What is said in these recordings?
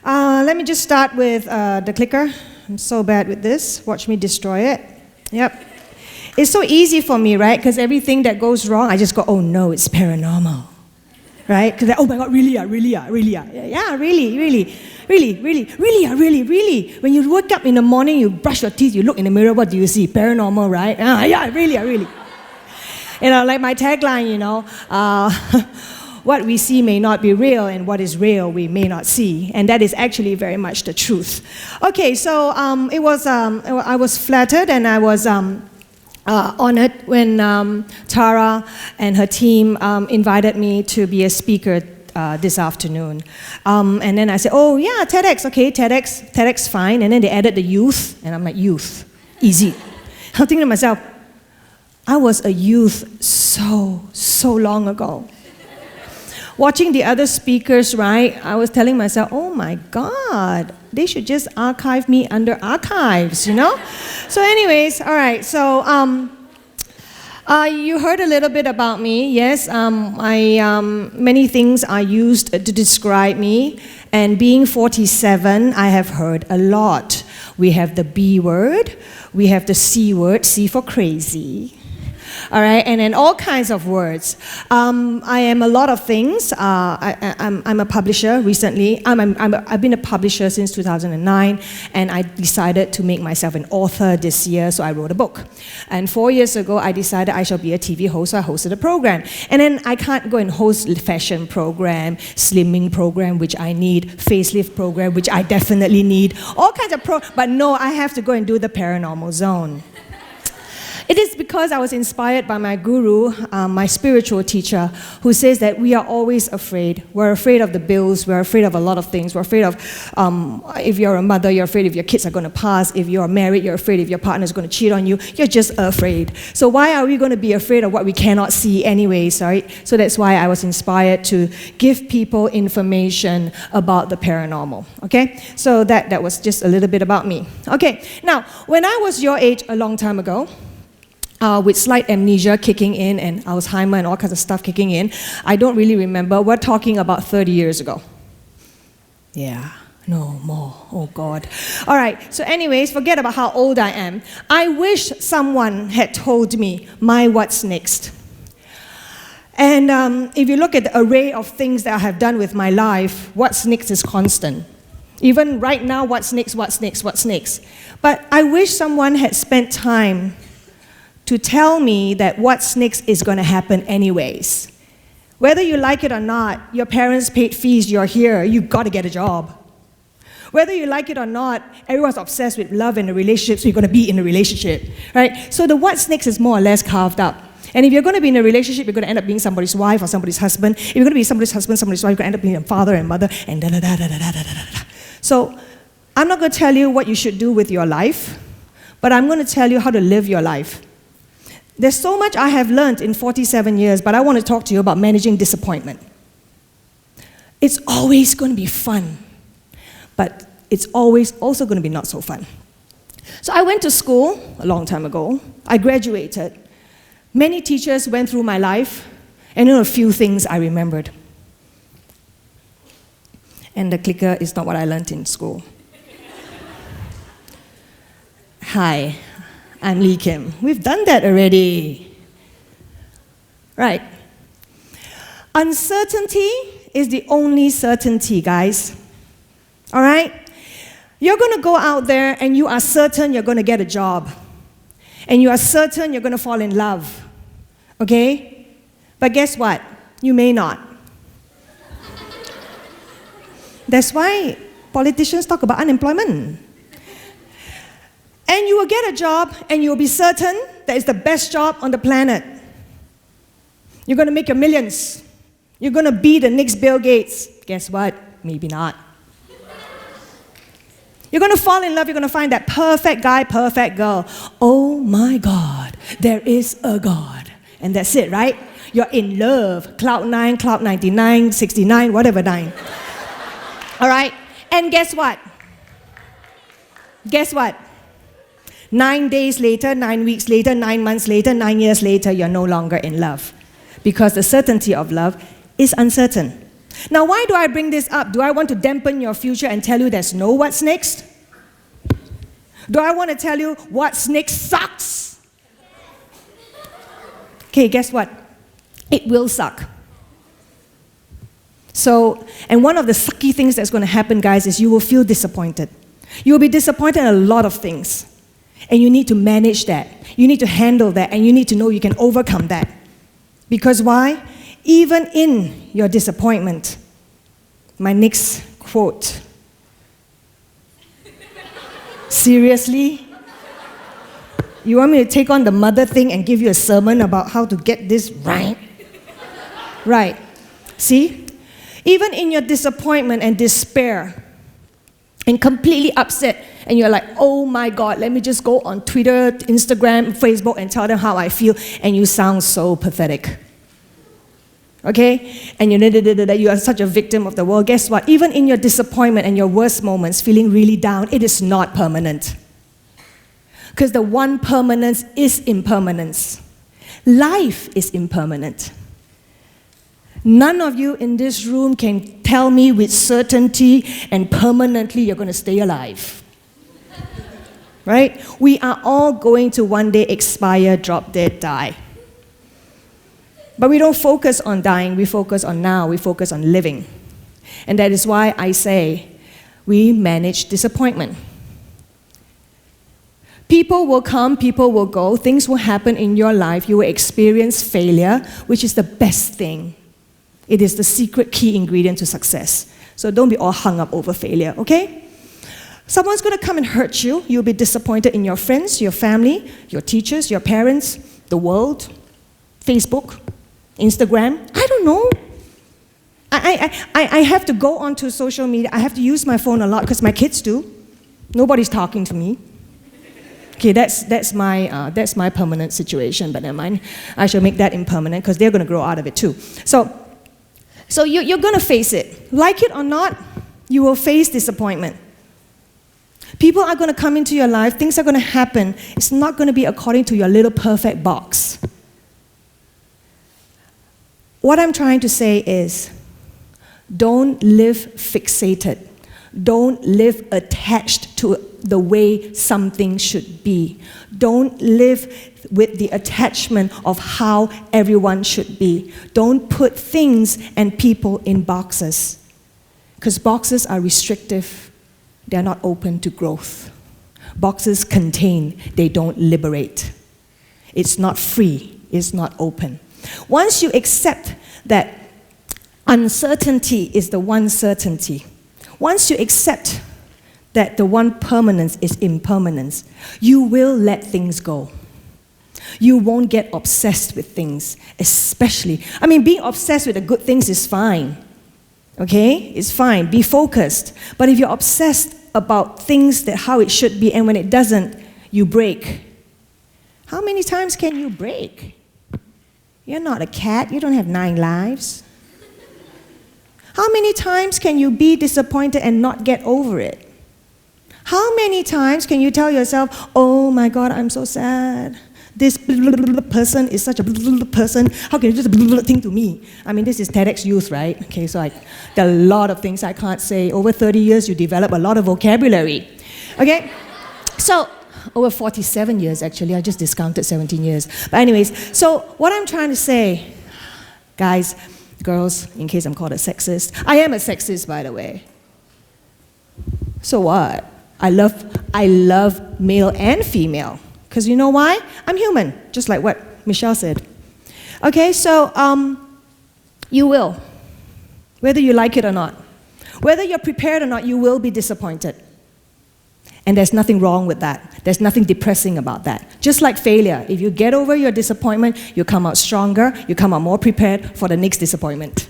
Let me just start with the clicker. I'm so bad with this. Watch me destroy it. Yep. It's so easy for me, right? Because everything that goes wrong, I just go, oh no, it's paranormal. Right? Because, oh my God, really? Yeah, really. When you wake up in the morning, you brush your teeth, you look in the mirror, what do you see? Paranormal, right? Yeah, really. You know, like my tagline, what we see may not be real, and what is real we may not see. And that is actually very much the truth. Okay, so I was flattered and I was honored when Tara and her team invited me to be a speaker this afternoon. And then I said, oh yeah, TEDx, okay, TEDx fine. And then they added the youth, and I'm like, youth, easy. I'm thinking to myself, I was a youth so long ago. Watching the other speakers, right, I was telling myself, oh my God, they should just archive me under archives, So anyways, all right, so you heard a little bit about me, yes. Many things are used to describe me, and being 47, I have heard a lot. We have the B word, we have the C word, C for crazy. All right, and then all kinds of words. I am a lot of things. I'm a publisher recently. I've been a publisher since 2009, and I decided to make myself an author this year, so I wrote a book. And 4 years ago, I decided I shall be a TV host, so I hosted a program. And then I can't go and host a fashion program, slimming program, which I need, facelift program, which I definitely need, all kinds of but no, I have to go and do the Paranormal Zone. It is because I was inspired by my guru, my spiritual teacher, who says that we are always afraid. We're afraid of the bills, we're afraid of a lot of things. We're afraid of, if you're a mother, you're afraid if your kids are going to pass. If you're married, you're afraid if your partner is going to cheat on you. You're just afraid. So why are we going to be afraid of what we cannot see anyways, right? So that's why I was inspired to give people information about the paranormal, okay? So that was just a little bit about me. Okay, now, when I was your age a long time ago, with slight amnesia kicking in and Alzheimer and all kinds of stuff kicking in, I don't really remember. We're talking about 30 years ago. Yeah, no more. Oh God. All right, so anyways, forget about how old I am. I wish someone had told me my what's next. And if you look at the array of things that I have done with my life, what's next is constant. Even right now, what's next? But I wish someone had spent time to tell me that what's next is going to happen anyways. Whether you like it or not, your parents paid fees, you're here, you've got to get a job. Whether you like it or not, everyone's obsessed with love and a relationship, so you're going to be in a relationship, right? So the what's next is more or less carved up. And if you're going to be in a relationship, you're going to end up being somebody's wife or somebody's husband. If you're going to be somebody's husband, somebody's wife, you're going to end up being a father and mother, and da-da-da-da-da-da-da-da. So I'm not going to tell you what you should do with your life, but I'm going to tell you how to live your life. There's so much I have learned in 47 years, but I want to talk to you about managing disappointment. It's always going to be fun, but it's always also going to be not so fun. So I went to school a long time ago. I graduated. Many teachers went through my life, and there were a few things I remembered. And the clicker is not what I learned in school. Hi. I'm Lee Kim. We've done that already. Right. Uncertainty is the only certainty, guys. All right? You're going to go out there and you are certain you're going to get a job. And you are certain you're going to fall in love. Okay? But guess what? You may not. That's why politicians talk about unemployment. And you will get a job, and you'll be certain that it's the best job on the planet. You're going to make your millions. You're going to be the next Bill Gates. Guess what? Maybe not. You're going to fall in love. You're going to find that perfect guy, perfect girl. Oh my God, there is a God. And that's it, right? You're in love. Cloud 9, Cloud 99, 69, whatever 9. All right? And guess what? Guess what? 9 days later, 9 weeks later, 9 months later, 9 years later, you're no longer in love. Because the certainty of love is uncertain. Now, why do I bring this up? Do I want to dampen your future and tell you there's no what's next? Do I want to tell you what's next sucks? Okay, guess what? It will suck. So, and one of the sucky things that's going to happen, guys, is you will feel disappointed. You will be disappointed in a lot of things. And you need to manage that. You need to handle that. And you need to know you can overcome that. Because why? Even in your disappointment, my next quote. Seriously? You want me to take on the mother thing and give you a sermon about how to get this right? Right. See? Even in your disappointment and despair and completely upset, and you're like, oh my God, let me just go on Twitter, Instagram, Facebook and tell them how I feel, and you sound so pathetic. Okay? And you are such a victim of the world. Guess what? Even in your disappointment and your worst moments, feeling really down, it is not permanent. Because the one permanence is impermanence. Life is impermanent. None of you in this room can tell me with certainty and permanently you're going to stay alive. Right? We are all going to one day expire, drop dead, die. But we don't focus on dying, we focus on now, we focus on living. And that is why I say we manage disappointment. People will come, people will go, things will happen in your life, you will experience failure, which is the best thing. It is the secret key ingredient to success. So don't be all hung up over failure, okay? Someone's going to come and hurt you. You'll be disappointed in your friends, your family, your teachers, your parents, the world, Facebook, Instagram. I don't know. I have to go onto social media. I have to use my phone a lot because my kids do. Nobody's talking to me. Okay, that's my permanent situation, but never mind. I shall make that impermanent because they're going to grow out of it too. So you're going to face it. Like it or not, you will face disappointment. People are going to come into your life. Things are going to happen. It's not going to be according to your little perfect box. What I'm trying to say is, don't live fixated. Don't live attached to the way something should be. Don't live with the attachment of how everyone should be. Don't put things and people in boxes. Because boxes are restrictive. They're not open to growth. Boxes contain, they don't liberate. It's not free, it's not open. Once you accept that uncertainty is the one certainty, once you accept that the one permanence is impermanence, you will let things go. You won't get obsessed with things, especially. Being obsessed with the good things is fine. Okay? It's fine. Be focused. But if you're obsessed about things that how it should be, and when it doesn't, you break. How many times can you break? You're not a cat. You don't have 9 lives. How many times can you be disappointed and not get over it? How many times can you tell yourself, oh my God, I'm so sad. This person is such a person. How can you do this thing to me? This is TEDxYouth, right? Okay, so there are a lot of things I can't say. Over 30 years, you develop a lot of vocabulary. Okay? So, over 47 years, actually. I just discounted 17 years. But anyways, so what I'm trying to say, guys, girls, in case I'm called a sexist. I am a sexist, by the way. So what? I love male and female. Because you know why? I'm human, just like what Michelle said. Okay, so you will. Whether you like it or not. Whether you're prepared or not, you will be disappointed. And there's nothing wrong with that. There's nothing depressing about that. Just like failure. If you get over your disappointment, you come out stronger, you come out more prepared for the next disappointment.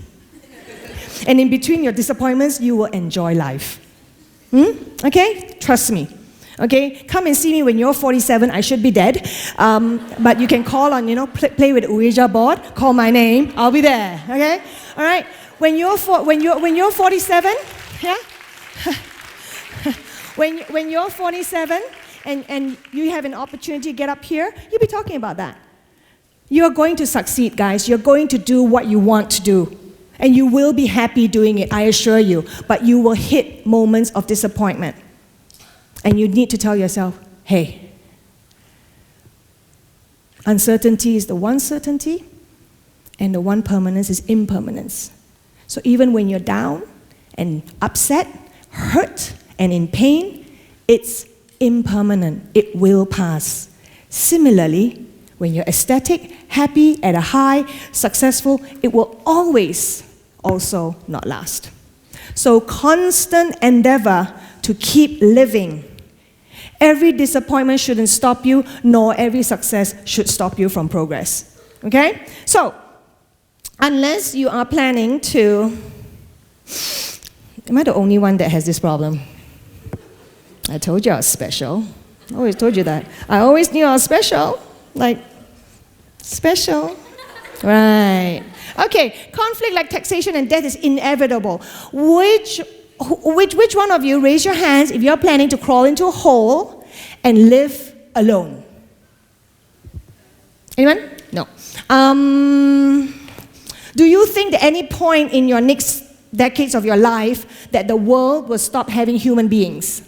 And in between your disappointments, you will enjoy life. Okay? Trust me. Okay? Come and see me when you're 47. I should be dead. But you can call on, play with the Ouija board. Call my name. I'll be there. Okay? All right? When you're 47, yeah? When you're 47 and you have an opportunity to get up here, you'll be talking about that. You're going to succeed, guys. You're going to do what you want to do. And you will be happy doing it, I assure you. But you will hit moments of disappointment. And you need to tell yourself, hey, uncertainty is the one certainty, and the one permanence is impermanence. So even when you're down and upset, hurt, and in pain, it's impermanent. It will pass. Similarly, when you're ecstatic, happy, at a high, successful, it will always also not last. So constant endeavor to keep living. Every disappointment shouldn't stop you, nor every success should stop you from progress. Okay? So, unless you are planning to... Am I the only one that has this problem? I told you I was special. I always told you that. I always knew I was special. Like, special. Right. Okay, conflict like taxation and death is inevitable. Which one of you, raise your hands if you're planning to crawl into a hole and live alone? Anyone? No. Do you think at any point in your next decades of your life that the world will stop having human beings?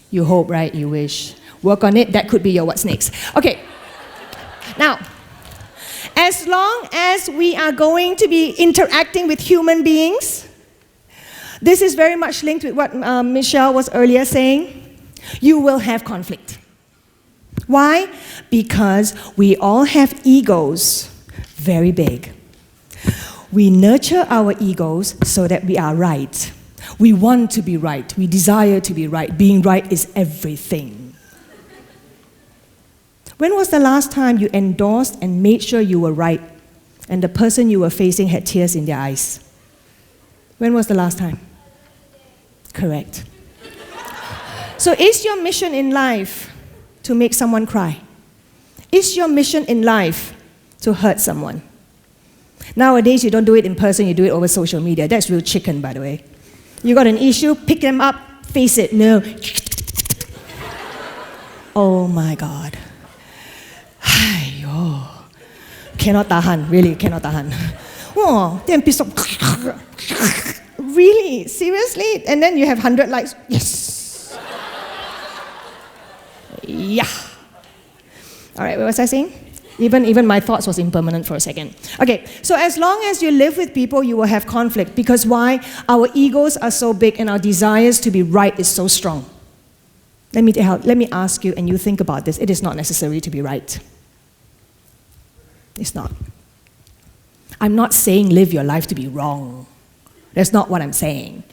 You hope, right? You wish. Work on it. That could be your what's next. Okay. Now, as long as we are going to be interacting with human beings, this is very much linked with what Michelle was earlier saying. You will have conflict. Why? Because we all have egos, very big. We nurture our egos so that we are right. We want to be right. We desire to be right. Being right is everything. When was the last time you endorsed and made sure you were right and the person you were facing had tears in their eyes? When was the last time? Correct. So is your mission in life to make someone cry? Is your mission in life to hurt someone? Nowadays, you don't do it in person, you do it over social media. That's real chicken, by the way. You got an issue, pick them up, face it. No. Oh my God. Aiyo. Cannot tahan, really cannot tahan. Oh, then piece of... Really? Seriously? And then you have 100 likes. Yes. Yeah. All right, what was I saying? Even my thoughts was impermanent for a second. Okay, so as long as you live with people, you will have conflict. Because why? Our egos are so big and our desires to be right is so strong. Let me ask you, and you think about this. It is not necessary to be right. It's not. I'm not saying live your life to be wrong. That's not what I'm saying.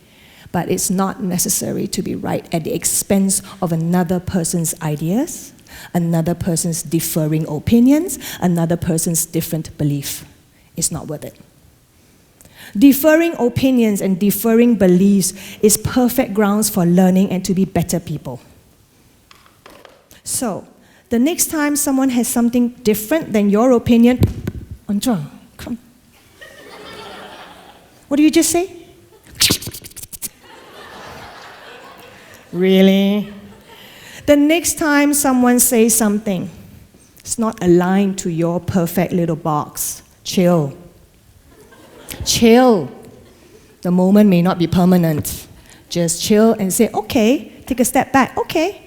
But it's not necessary to be right at the expense of another person's ideas, another person's differing opinions, another person's different belief. It's not worth it. Differing opinions and differing beliefs is perfect grounds for learning and to be better people. So, the next time someone has something different than your opinion, Anjang, come. What do you just say? Really? The next time someone says something, it's not aligned to your perfect little box. Chill. Chill. The moment may not be permanent. Just chill and say, okay, take a step back. Okay.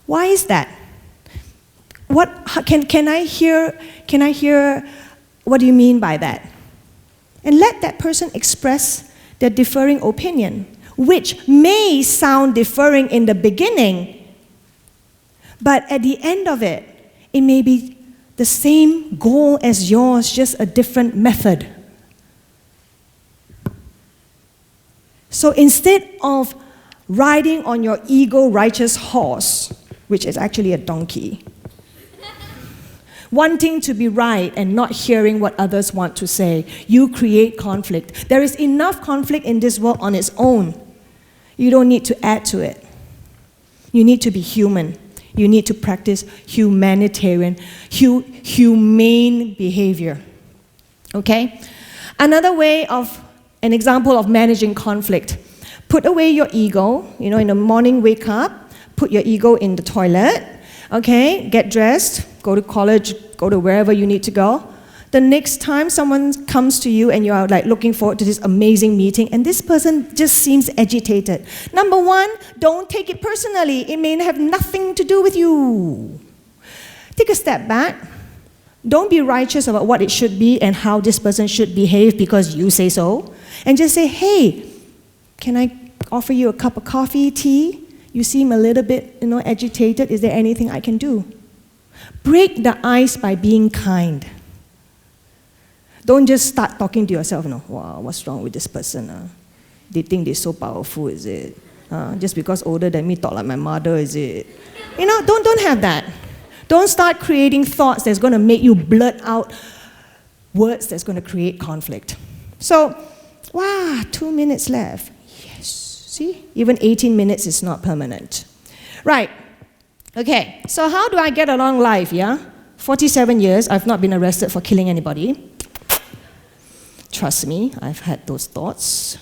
Why is that? Can I hear what do you mean by that? And let that person express their differing opinion, which may sound differing in the beginning, but at the end of it, it may be the same goal as yours, just a different method. So instead of riding on your ego-righteous horse, which is actually a donkey, wanting to be right and not hearing what others want to say, you create conflict. There is enough conflict in this world on its own. You don't need to add to it. You need to be human. You need to practice humanitarian, humane behavior. Okay? An example of managing conflict. Put away your ego. In the morning, wake up, put your ego in the toilet. Okay? Get dressed, go to college, go to wherever you need to go. The next time someone comes to you and you are like looking forward to this amazing meeting and this person just seems agitated. Number one, don't take it personally. It may have nothing to do with you. Take a step back. Don't be righteous about what it should be and how this person should behave because you say so. And just say, hey, can I offer you a cup of coffee, tea? You seem a little bit, agitated. Is there anything I can do? Break the ice by being kind. Don't just start talking to yourself, wow, what's wrong with this person? They think they're so powerful, is it? Just because older than me, talk like my mother, is it? Don't have that. Don't start creating thoughts that's going to make you blurt out words that's going to create conflict. So, 2 minutes left. Yes, see? Even 18 minutes is not permanent. Right. Okay, so how do I get along life, yeah? 47 years, I've not been arrested for killing anybody. Trust me, I've had those thoughts.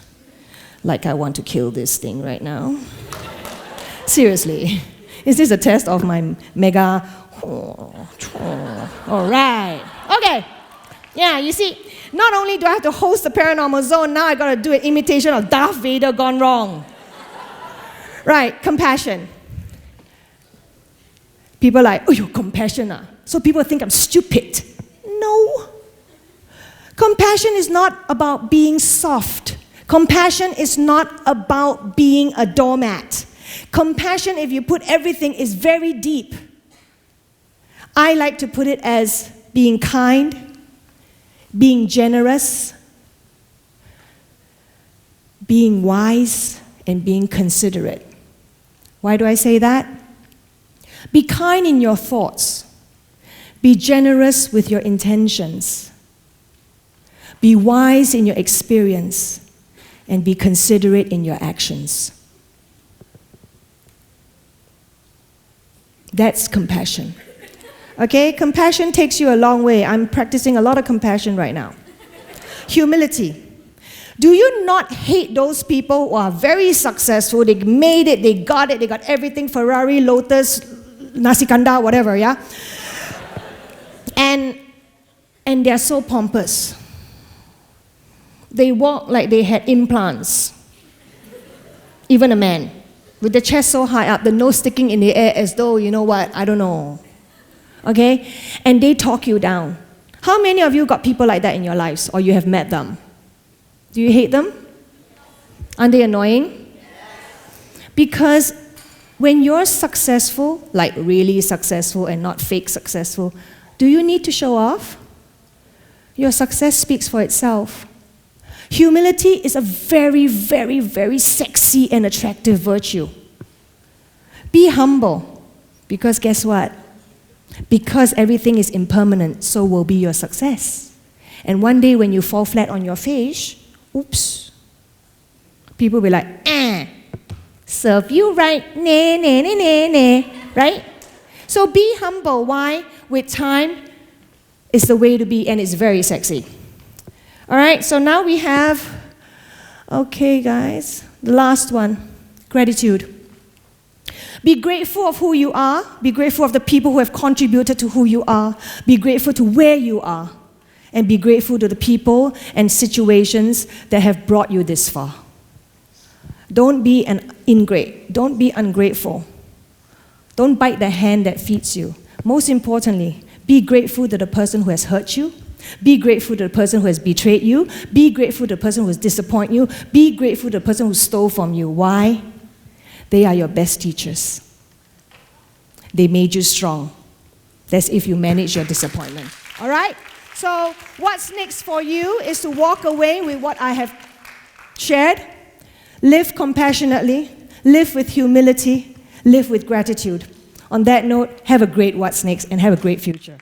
Like I want to kill this thing right now. Seriously. Is this a test of my mega... All right. Okay. Yeah, you see, not only do I have to host the Paranormal Zone, now I got to do an imitation of Darth Vader gone wrong. Right, compassion. People are like, oh, you're compassionate. So people think I'm stupid. No. Compassion is not about being soft. Compassion is not about being a doormat. Compassion, if you put everything, is very deep. I like to put it as being kind, being generous, being wise, and being considerate. Why do I say that? Be kind in your thoughts. Be generous with your intentions. Be wise in your experience. And be considerate in your actions. That's compassion. Okay? Compassion takes you a long way. I'm practicing a lot of compassion right now. Humility. Do you not hate those people who are very successful? They made it, they got everything, Ferrari, Lotus, Nasi Kandar, whatever, yeah? And they're so pompous. They walk like they had implants. Even a man. With the chest so high up, the nose sticking in the air as though, you know what, I don't know. Okay? And they talk you down. How many of you got people like that in your lives, or you have met them? Do you hate them? Aren't they annoying? Because when you're successful, like really successful and not fake successful, do you need to show off? Your success speaks for itself. Humility is a very, very, very sexy and attractive virtue. Be humble, because guess what? Because everything is impermanent, so will be your success. And one day when you fall flat on your face, oops, people will be like, serve you right, right? So be humble. Why? With time, it's the way to be, and it's very sexy. All right, so now we have, okay guys, the last one, gratitude. Be grateful of who you are. Be grateful of the people who have contributed to who you are. Be grateful to where you are. And be grateful to the people and situations that have brought you this far. Don't be an ingrate. Don't be ungrateful. Don't bite the hand that feeds you. Most importantly, be grateful to the person who has hurt you. Be grateful to the person who has betrayed you. Be grateful to the person who has disappointed you. Be grateful to the person who stole from you. Why? They are your best teachers. They made you strong. That's if you manage your disappointment. All right? So what's next for you is to walk away with what I have shared. Live compassionately. Live with humility. Live with gratitude. On that note, have a great what's next and have a great future.